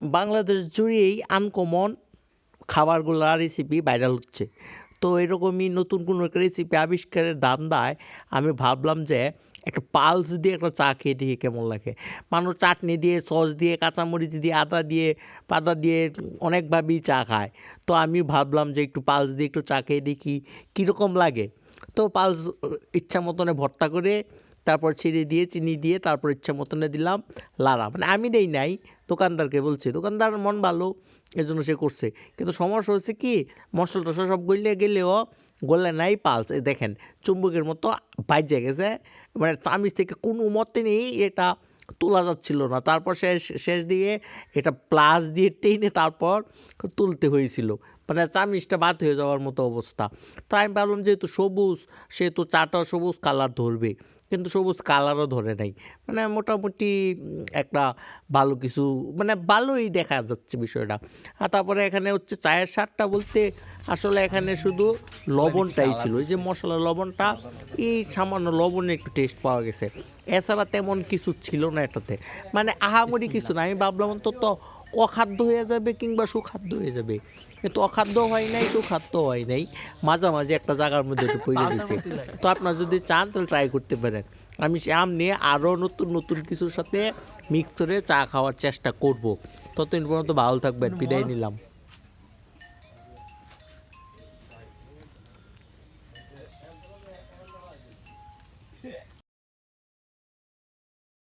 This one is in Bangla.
বাংলাদেশ জুড়েই আনকমন খাবারগুলা রেসিপি ভাইরাল হচ্ছে। তো এরকমই নতুন কোনো একটা রেসিপি আবিষ্কারের ধান্দায় আমি ভাবলাম যে একটা পালস দিয়ে একটা চা খেয়ে দেখি কেমন লাগে। মানুষ চাটনি দিয়ে, সস দিয়ে, কাঁচামরিচ দিয়ে, আদা দিয়ে, পাতা দিয়ে অনেকভাবেই চা খায়। তো আমি ভাবলাম যে একটু পালস দিয়ে একটু চা খেয়ে দেখি কীরকম লাগে। তো পালস ইচ্ছা মতনে ভর্তা করে তারপর ছিঁড়ে দিয়ে চিনি দিয়ে তারপর ইচ্ছা মতনে দিলাম লাড়া। মানে আমি দেই নাই, দোকানদারকে বলছি। দোকানদার মন ভালো, এজন্য সে করছে। কিন্তু সমস্যা হচ্ছে কি, মশলা-টশলা সব গইলে গেলেও গলে নাই পালস। এই দেখেন চুম্বকের মতো বাইজা গেছে। মানে চামিচ থেকে কোনো মতেই এটা তোলা যাচ্ছিল না। তারপর শেষ দিকে এটা প্লাস দিয়ে টেনে তারপর তুলতে হয়েছিল। মানে চামিচটা বাদ হয়ে যাওয়ার মতো অবস্থা। তাই আমি ভাবলাম যেহেতু সবুজ, সেহেতু চাটাও সবুজ কালার ধরবে। কিন্তু সবুজ কালারও ধরে নাই। মানে মোটামুটি একটা ভালো কিছু, মানে ভালোই দেখা যাচ্ছে বিষয়টা। আর তারপরে এখানে হচ্ছে চায়ের স্বাদটা বলতে আসলে এখানে শুধু লবণটাই ছিল। ওই যে মসলা লবণটা, এই সামান্য লবণে একটু টেস্ট পাওয়া গেছে। এছাড়া তেমন কিছু ছিল না এটাতে। মানে আহামরি কিছু না। আমি ভাবলাম অন্তত অখাদ্য হয়ে যাবে কিংবা সুখাদ্য হয়ে যাবে। কিন্তু অখাদ্য হয় নাই, সুখাদ্য হয় নাই। মাঝামাঝি একটা জায়গার মধ্যে একটু পইড়া রইছে। তো আপনারা যদি চান তাহলে ট্রাই করতে পারেন। আমি সামনে আরও নতুন নতুন কিছুর সাথে মিক্স করে চা খাওয়ার চেষ্টা করব। ততদিন পর্যন্ত ভালো থাকবেন। বিদায় নিলাম।